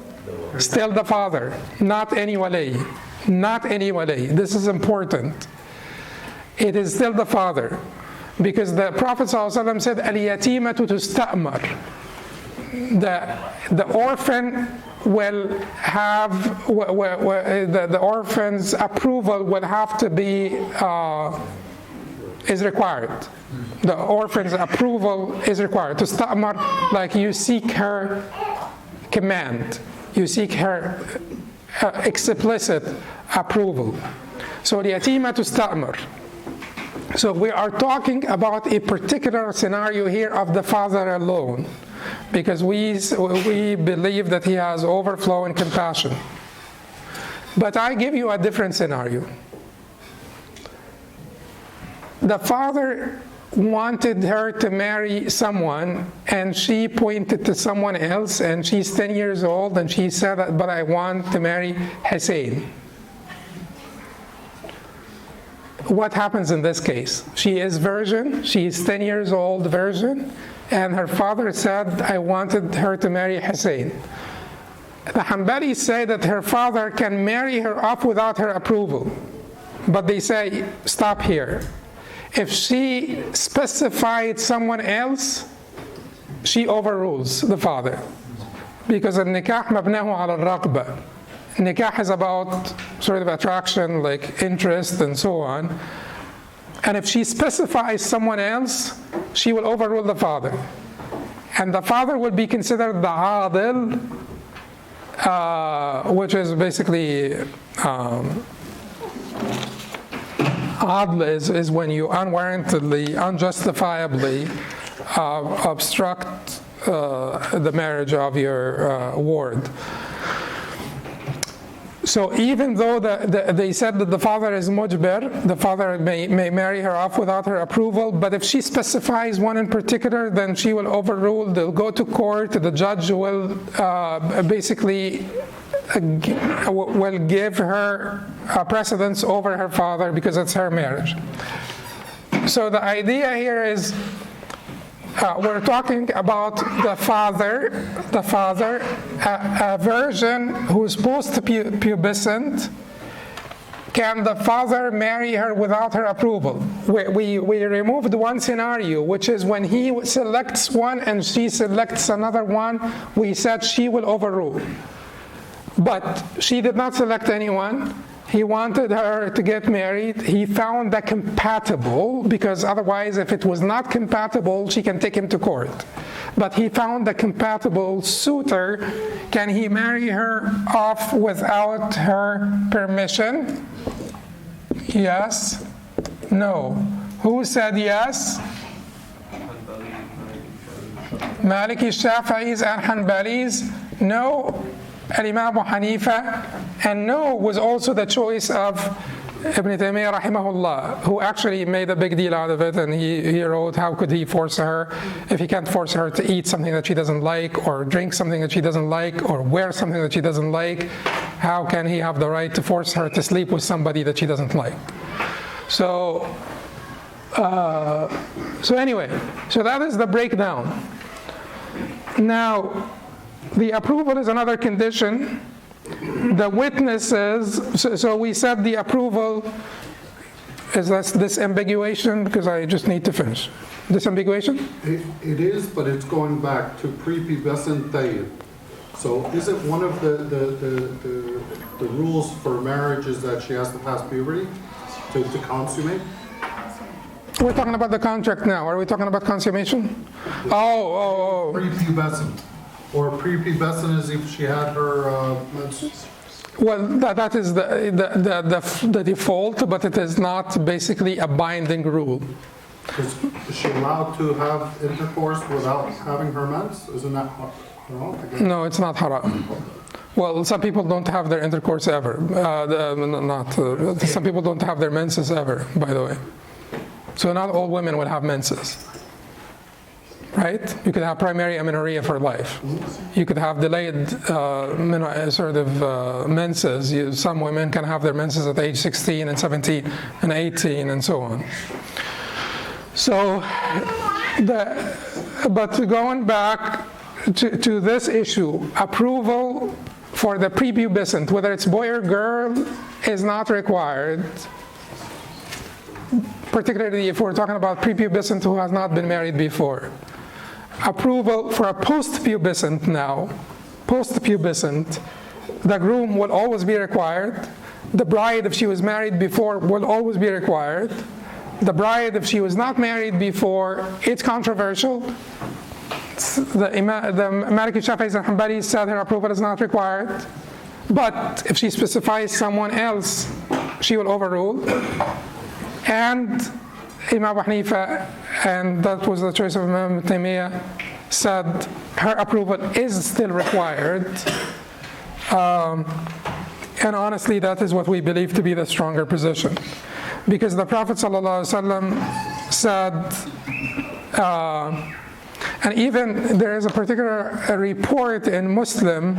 Speaker 1: Still the father, not any wali. Not any wali. This is important. It is still the father. Because the Prophet ﷺ said, al-yatimatu tusta'mar. The orphan will have, the orphan's approval will have to be, is required. The orphan's approval is required. Tusta'mar, like you seek her command. You seek her explicit approval. So al-yatimatu tusta'mar. So we are talking about a particular scenario here of the father alone, because we believe that he has overflow in compassion. But I give you a different scenario. The father wanted her to marry someone, and she pointed to someone else, and she's 10 years old, and she said, but I want to marry Hussein. What happens in this case? She is virgin, she is 10 years old virgin, and her father said, I wanted her to marry Hussein. The Hanbalis say that her father can marry her off without her approval. But they say, stop here. If she specified someone else, she overrules the father. Because al-nikah mabnahu ala al-raqba. Nikah is about sort of attraction, like interest and so on. And if she specifies someone else, she will overrule the father. And the father will be considered the adil, which is basically, adl is when you unwarrantedly, unjustifiably obstruct the marriage of your ward. So even though they said that the father is mujbir, the father may marry her off without her approval, but if she specifies one in particular, then she will overrule, they'll go to court, the judge will basically will give her precedence over her father because it's her marriage. So the idea here is, we're talking about the father, a virgin who's post-pubescent, can the father marry her without her approval? We removed one scenario, which is when he selects one and she selects another one, we said she will overrule. But she did not select anyone. He wanted her to get married. He found that compatible, because otherwise, if it was not compatible, she can take him to court. But he found a compatible suitor. Can he marry her off without her permission? Yes? No. Who said yes? Maliki, Shafi'is, and Hanbalis? No. Imam Abu Hanifa, and no was also the choice of Ibn Taymiyyah rahimahullah, who actually made a big deal out of it, and he wrote, how could he force her, if he can't force her to eat something that she doesn't like, or drink something that she doesn't like, or wear something that she doesn't like, how can he have the right to force her to sleep with somebody that she doesn't like? So anyway, so that is the breakdown. Now, the approval is another condition. The witnesses, so we said the approval is disambiguation, because I just need to finish. Disambiguation?
Speaker 7: It is, but it's going back to prepubescent tayyib. So is it one of the rules for marriage is that she has to pass puberty to consummate?
Speaker 1: We're talking about the contract now. Are we talking about consummation? Oh.
Speaker 7: Prepubescent. Or prepubescent is if she had her menses?
Speaker 1: Well, that is the default, but it is not basically a binding rule.
Speaker 7: Is she allowed to have intercourse without having her mens? Isn't that haram?
Speaker 1: No, it's not haram. Well, some people don't have their intercourse ever. Some people don't have their menses ever, by the way. So not all women will have menses. Right? You could have primary amenorrhea for life. You could have delayed menses. Some women can have their menses at age 16 and 17 and 18 and so on. So, but going back to this issue, approval for the prepubescent, whether it's boy or girl, is not required. Particularly if we're talking about prepubescent who has not been married before. Approval for a post-pubescent now, the groom will always be required. The bride, if she was married before, will always be required. The bride, if she was not married before, it's controversial. The Maliki, Shafi'is, and Hanbalis said her approval is not required. But if she specifies someone else, she will overrule. And Imam Abu Hanifa, and that was the choice of Imam Taymiyyah, said her approval is still required. And honestly, that is what we believe to be the stronger position. Because the Prophet ﷺ said, and even there is a particular report in Muslim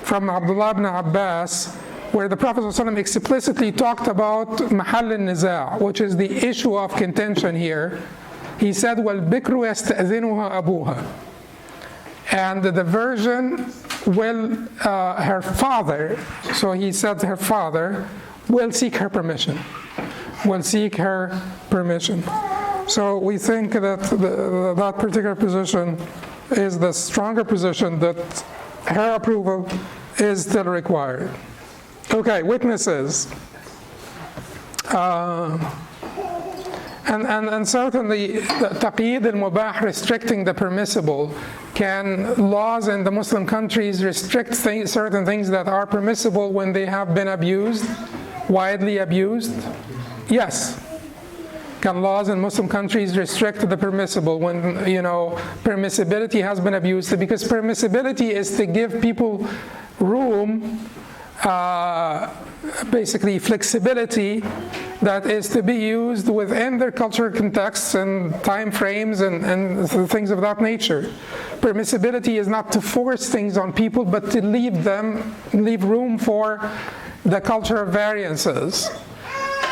Speaker 1: from Abdullah ibn Abbas, where the Prophet ﷺ explicitly talked about mahal al-niza', which is the issue of contention here. He said, وَالْبِكْرُ يَسْتَأْذِنُهَا أَبُوهَا. And the version her father, so he said her father, will seek her permission. So we think that that particular position is the stronger position, that her approval is still required. Okay, witnesses. And certainly, the taqyid al-mubah, restricting the permissible, can laws in the Muslim countries restrict certain things that are permissible when they have been abused, widely abused? Yes. Can laws in Muslim countries restrict the permissible when, permissibility has been abused? Because permissibility is to give people room, basically flexibility, that is to be used within their cultural contexts and time frames and things of that nature. Permissibility is not to force things on people, but to leave room for the cultural variances.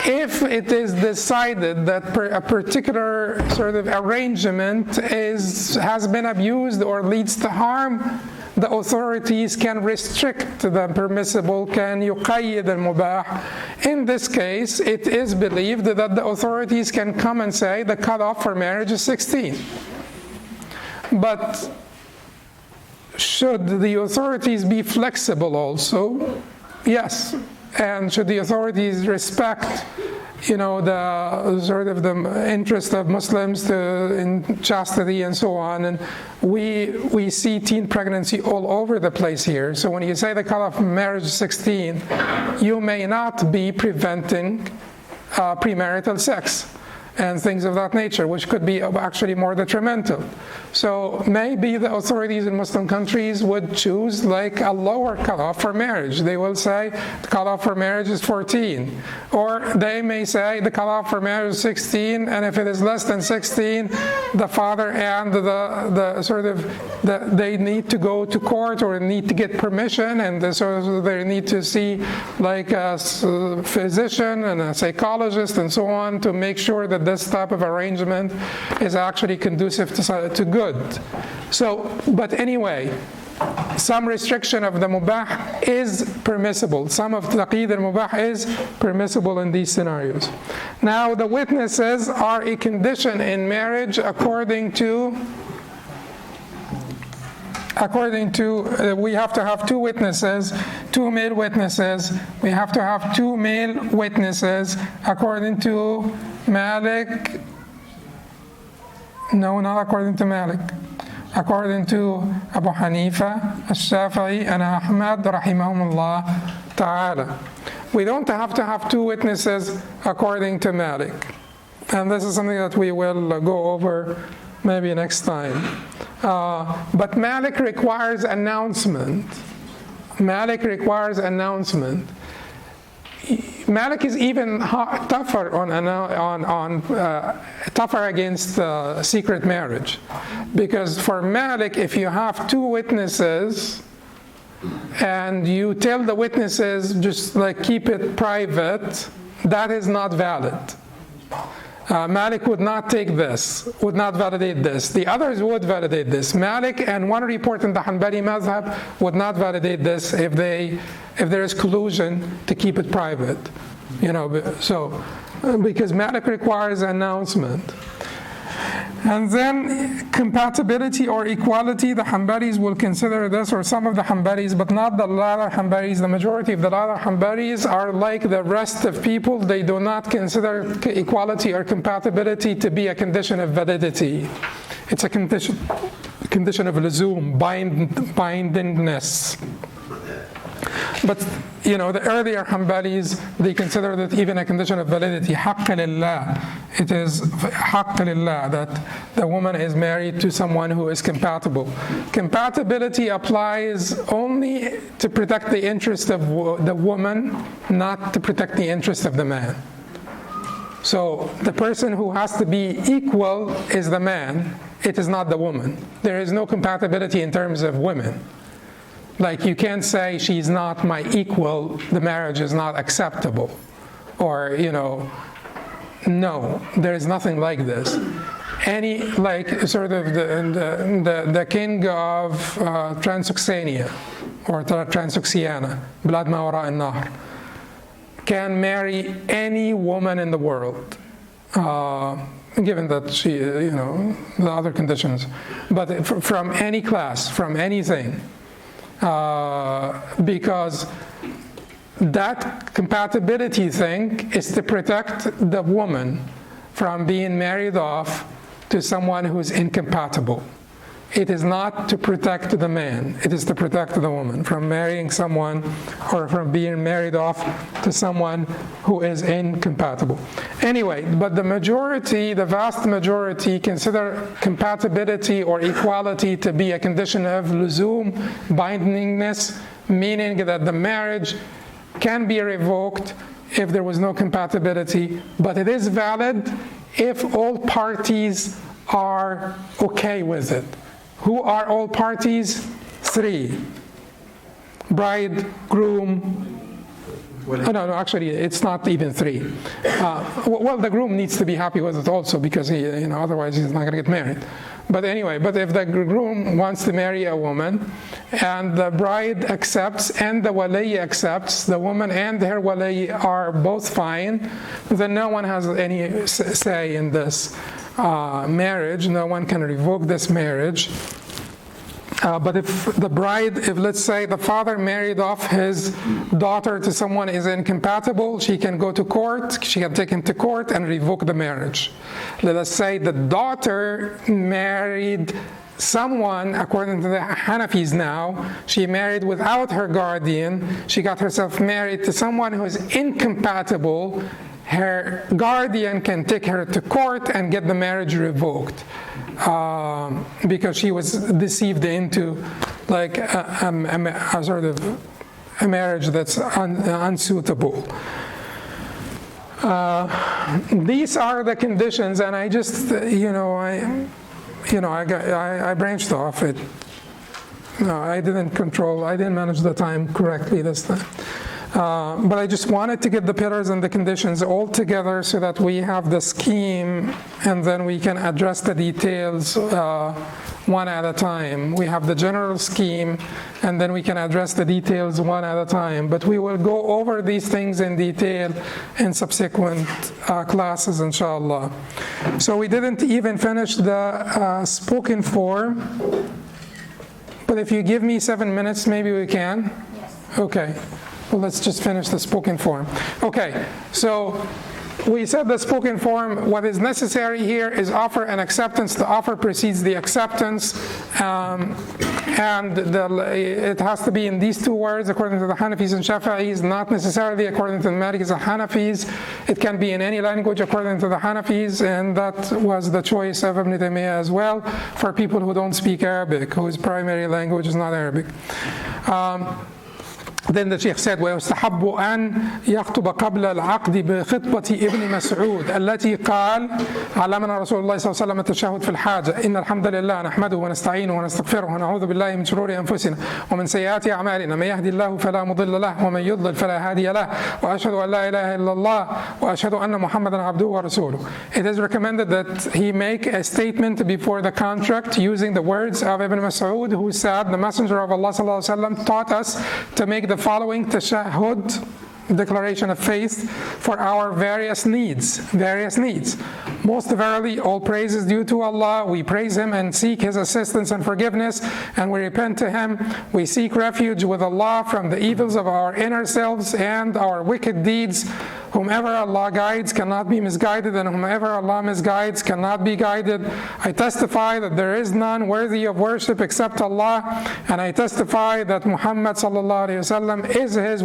Speaker 1: If it is decided that a particular sort of arrangement has been abused or leads to harm, the authorities can restrict the permissible, can yuqayyid al-mubah. In this case, it is believed that the authorities can come and say the cutoff for marriage is 16. But should the authorities be flexible also? Yes. And should the authorities respect, the sort of the interest of Muslims in chastity and so on? And we see teen pregnancy all over the place here. So when you say the cutoff for marriage is 16, you may not be preventing premarital sex and things of that nature, which could be actually more detrimental. So maybe the authorities in Muslim countries would choose like a lower cutoff for marriage. They will say the cutoff for marriage is 14. Or they may say the cutoff for marriage is 16, and if it is less than 16, the father and they need to go to court or need to get permission, and so they need to see like a physician and a psychologist and so on to make sure that this type of arrangement is actually conducive to good. So, but anyway, some restriction of the mubah is permissible. Some of taqeed al-mubah is permissible in these scenarios. Now, the witnesses are a condition in marriage according to we have to have two witnesses, two male witnesses. We have to have two male witnesses according to Malik. No, not according to Malik. According to Abu Hanifa, al-Shafi'i, and Ahmad, rahimahumullah ta'ala. We don't have to have two witnesses according to Malik. And this is something that we will go over maybe next time. But Malik requires announcement. Malik requires announcement. Malik is even tougher tougher against secret marriage, because for Malik, if you have two witnesses and you tell the witnesses just like keep it private, that is not valid. Malik would not take this, would not validate this. The others would validate this. Malik and one report in the Hanbali madhab would not validate this if there is collusion to keep it private. So because Malik requires announcement. And then compatibility or equality, the Hanbalis will consider this, or some of the Hanbalis, but not the latter Hanbalis. The majority of the latter Hanbalis are like the rest of people. They do not consider equality or compatibility to be a condition of validity. It's a condition of luzum, bindingness. But the earlier Hanbalis, they consider that even a condition of validity. Haqqa lillah. It is haqqa lillah that the woman is married to someone who is compatible. Compatibility applies only to protect the interest of the woman, not to protect the interest of the man. So the person who has to be equal is the man. It is not the woman. There is no compatibility in terms of women. Like you can't say she's not my equal, the marriage is not acceptable. Or, no, there is nothing like this. Any, like sort of the king of Transoxania, or Transoxiana, Blad ma wara an-nahr, can marry any woman in the world. Given that she, the other conditions. But from any class, from anything. Because that compatibility thing is to protect the woman from being married off to someone who's incompatible. It is not to protect the man, it is to protect the woman from marrying someone or from being married off to someone who is incompatible. Anyway, but the vast majority consider compatibility or equality to be a condition of luzum, bindingness, meaning that the marriage can be revoked if there was no compatibility, but it is valid if all parties are okay with it. Who are all parties? 3. Bride, groom. No, actually, it's not even 3. Well, the groom needs to be happy with it also, because he, otherwise he's not going to get married. But anyway, but if the groom wants to marry a woman and the bride accepts and the wali accepts, the woman and her wali are both fine, then no one has any say in this marriage. No one can revoke this marriage. But if the bride, if let's say the father married off his daughter to someone is incompatible, she can go to court, she can take him to court and revoke the marriage. Let us say the daughter married someone, according to the Hanafis now, she married without her guardian, she got herself married to someone who is incompatible, her guardian can take her to court and get the marriage revoked. Because she was deceived into like a sort of a marriage that's unsuitable. These are the conditions, and I just, I branched off it. No, I didn't manage the time correctly this time. But I just wanted to get the pillars and the conditions all together so that we have the scheme and then we can address the details one at a time. We have the general scheme and then we can address the details one at a time. But we will go over these things in detail in subsequent classes, inshallah. So we didn't even finish the spoken form. But if you give me 7 minutes, maybe we can?
Speaker 2: Yes.
Speaker 1: Okay. Well, let's just finish the spoken form. Okay, so we said the spoken form, what is necessary here is offer and acceptance. The offer precedes the acceptance, and it has to be in these two words according to the Hanafis and Shafi'is, not necessarily according to the Malikis and Hanafis. It can be in any language according to the Hanafis, and that was the choice of Ibn Taymiyyah as well for people who don't speak Arabic, whose primary language is not Arabic. Then the Sheikh said, ويستحب أن يخطب قبل العقد بخطبة ابن مسعود التي قال علمنا رسول الله صلى الله عليه وسلم التشهد في الحاجة إن الحمد لله نحمده ونستعينه ونستغفره ونعوذ بالله من شرور أنفسنا ومن سيئات أعمالنا من يهدي الله فلا مضل له ومن يضلل فلا هادي له وأشهد أن لا إله إلا الله وأشهد أن محمدا عبده ورسوله. It is recommended that he make a statement before the contract using the words of Ibn Mas'ud, who said the Messenger of Allah صلى الله عليه وسلم taught us to make the following tashahhud, declaration of faith, for our various needs. Most verily, all praise is due to Allah. We praise Him and seek His assistance and forgiveness, and we repent to Him. We seek refuge with Allah from the evils of our inner selves and our wicked deeds. Whomever Allah guides cannot be misguided, and whomever Allah misguides cannot be guided. I testify that there is none worthy of worship except Allah, and I testify that Muhammad sallallahu alaihi wasallam is his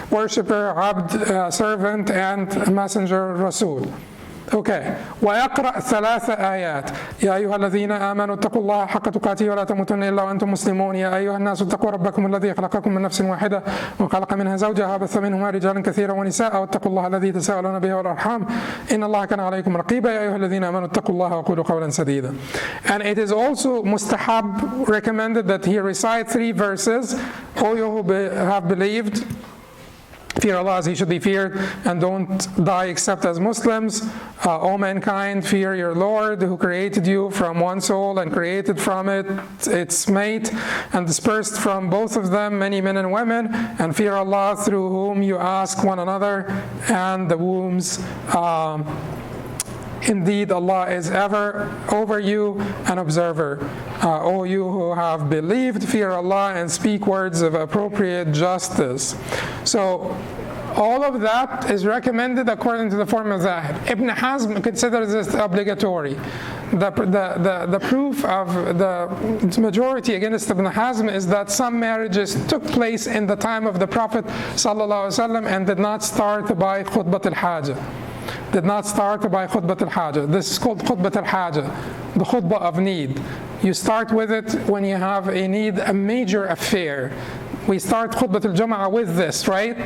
Speaker 1: worshipper, abd, servant, and messenger, Rasul. Okay. ويقرأ 3 آيات. يا أيها الذين آمنوا اتقوا الله حق تقاته ولا تموتن إلا وأنتم مسلمون. يا أيها الناس اتقوا ربكم الذي خلقكم من نفس واحدة وخلق منها زوجها وبث منهما رجالا كثيرا ونساء واتقوا الله الذي تساءلون به والأرحام إن الله كان عليكم رقيبا. يا أيها الذين آمنوا اتقوا الله وقولوا قولا سديدا. And it is also mustahab, recommended, that he recite 3 verses. O you who have believed, fear Allah as He should be feared, and don't die except as Muslims. O mankind, fear your Lord who created you from one soul and created from it its mate and dispersed from both of them many men and women, and fear Allah through whom you ask one another and the wombs. Indeed, Allah is ever over you an observer. O you who have believed, fear Allah and speak words of appropriate justice. So, all of that is recommended according to the form of Zahid. Ibn Hazm considers this obligatory. The proof of the majority against Ibn Hazm is that some marriages took place in the time of the Prophet ﷺ and did not start by khutbat al-Hajj. This is called khutbat al-Hajj, the khutbah of need. You start with it when you have a need, a major affair. We start khutbat al-Jum'ah with this, right?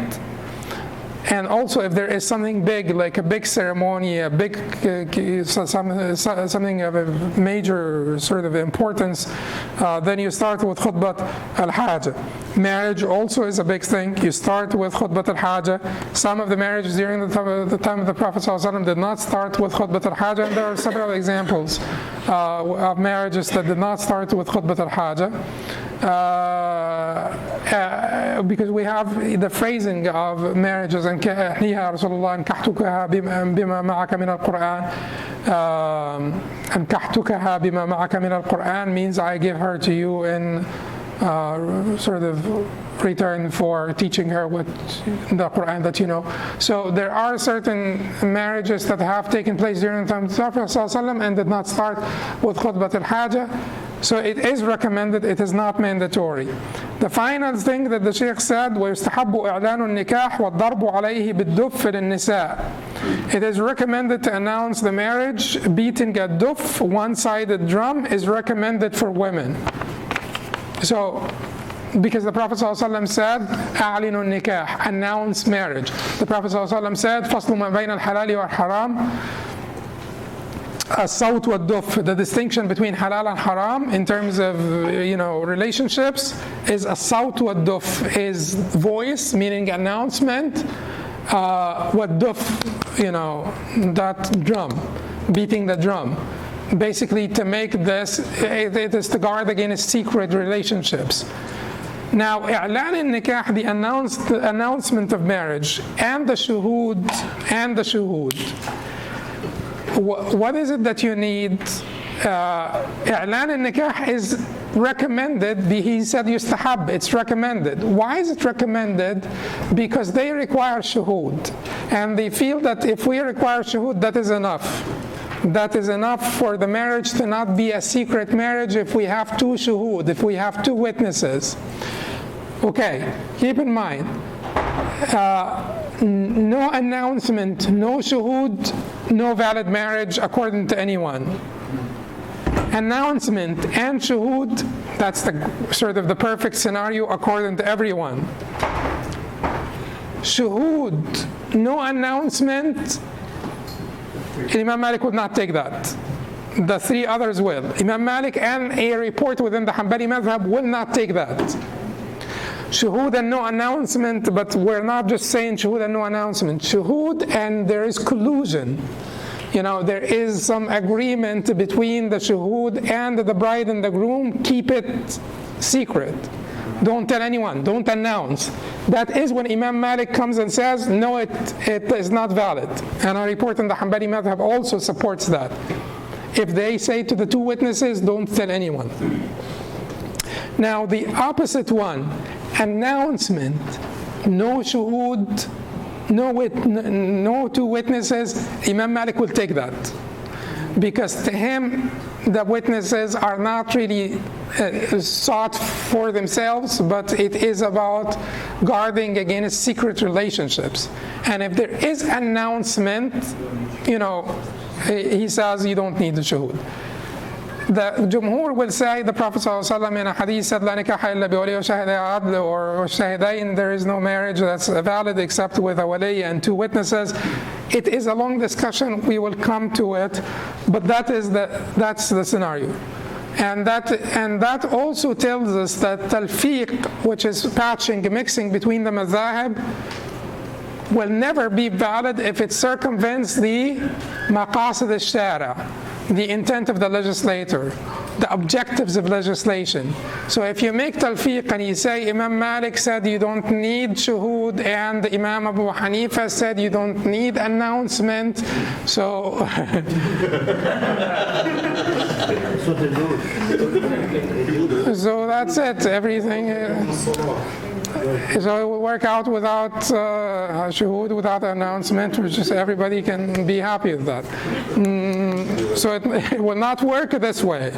Speaker 1: And also if there is something big, like a big ceremony, a big something of a major sort of importance, then you start with khutbat al-Hajj. Marriage also is a big thing. You start with khutbat al-Hajj. Some of the marriages during the time of the Prophet ﷺ did not start with khutbat al-Hajj, and there are several examples of marriages that did not start with khutbat al-haja. Because we have the phrasing of marriages, أنكحيها رسول الله أنكحتكها بما معك من القرآن. أنكحتكها بما معك من القرآن means I give her to you in sort of return for teaching her what the Quran that you know. So there are certain marriages that have taken place during the time of the Prophet ﷺ and did not start with khutbat al-haja. So it is recommended, it is not mandatory. The final thing that the Sheikh said, وَيُسْتَحَبُّ إِعْلَانُ النِّكَاحِ وَالضَّرْبُ عَلَيْهِ بِالدُّفِّ لِلنِّسَاءِ. It is recommended to announce the marriage. Beating a duff, one-sided drum, is recommended for women. So, because the Prophet ﷺ said, أَعْلِنُ النِّكَاحِ, announce marriage. The Prophet ﷺ said, فَصْلُ مَا بَيْنَ الْحَلَالِ وَالْحَرَامِ, الصوت والدف, the distinction between halal and haram in terms of relationships is الصوت والدف, is voice, meaning announcement, والدف, that drum, beating the drum. Basically to make this, it is to guard against secret relationships. Now, إعلان النكاح, the announcement of marriage, and the shuhud, what is it that you need? إعلان النكاح is recommended. He said yustahab, it's recommended. Why is it recommended? Because they require shuhud. And they feel that if we require shuhud, that is enough. That is enough for the marriage to not be a secret marriage if we have two shuhud, if we have two witnesses. Okay, keep in mind, no announcement, no shuhud, no valid marriage according to anyone. Announcement and shuhud, that's the sort of the perfect scenario according to everyone. Shuhud, no announcement, Imam Malik would not take that. The three others will. Imam Malik and a report within the Hanbali madhab will not take that. Shuhud and no announcement, but we're not just saying shuhud and no announcement. Shuhud and there is collusion. There is some agreement between the shuhud and the bride and the groom. Keep it secret. Don't tell anyone. Don't announce. That is when Imam Malik comes and says, no, it is not valid. And a report in the Hanbali madhab also supports that. If they say to the two witnesses, don't tell anyone. Now the opposite one, announcement, no shuhud, no two witnesses, Imam Malik will take that. Because to him, the witnesses are not really sought for themselves, but it is about guarding against secret relationships. And if there is announcement, he says you don't need the shuhud. The Jumhur will say the Prophet ﷺ in a hadith said, لا نكاح إلا بولي وشهدي عدل, or shahidain, there is no marriage that's valid except with a wali and two witnesses. It is a long discussion, we will come to it, but that's the scenario. And that also tells us that al-Fiqh, which is patching, mixing between the mazahib, will never be valid if it circumvents the maqasid al-shara, the intent of the legislator, the objectives of legislation. So if you make talfiq and you say Imam Malik said you don't need shuhud and Imam Abu Hanifa said you don't need announcement, so so that's it, everything. So it will work out without shuhud, without announcement, which is everybody can be happy with that. So it will not work this way.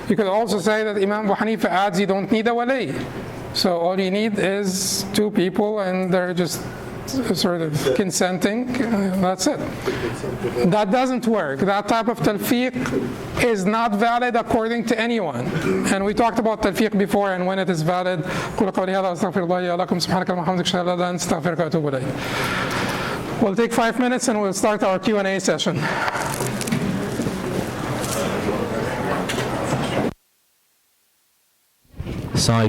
Speaker 1: You could also say that Imam Abu Hanifa adds you don't need a wali. So all you need is two people and they're just sort of consenting, that's it. That doesn't work. That type of talfiq is not valid according to anyone. And we talked about talfiq before and when it is valid. We'll take 5 minutes and we'll start our Q&A session.
Speaker 8: Sorry.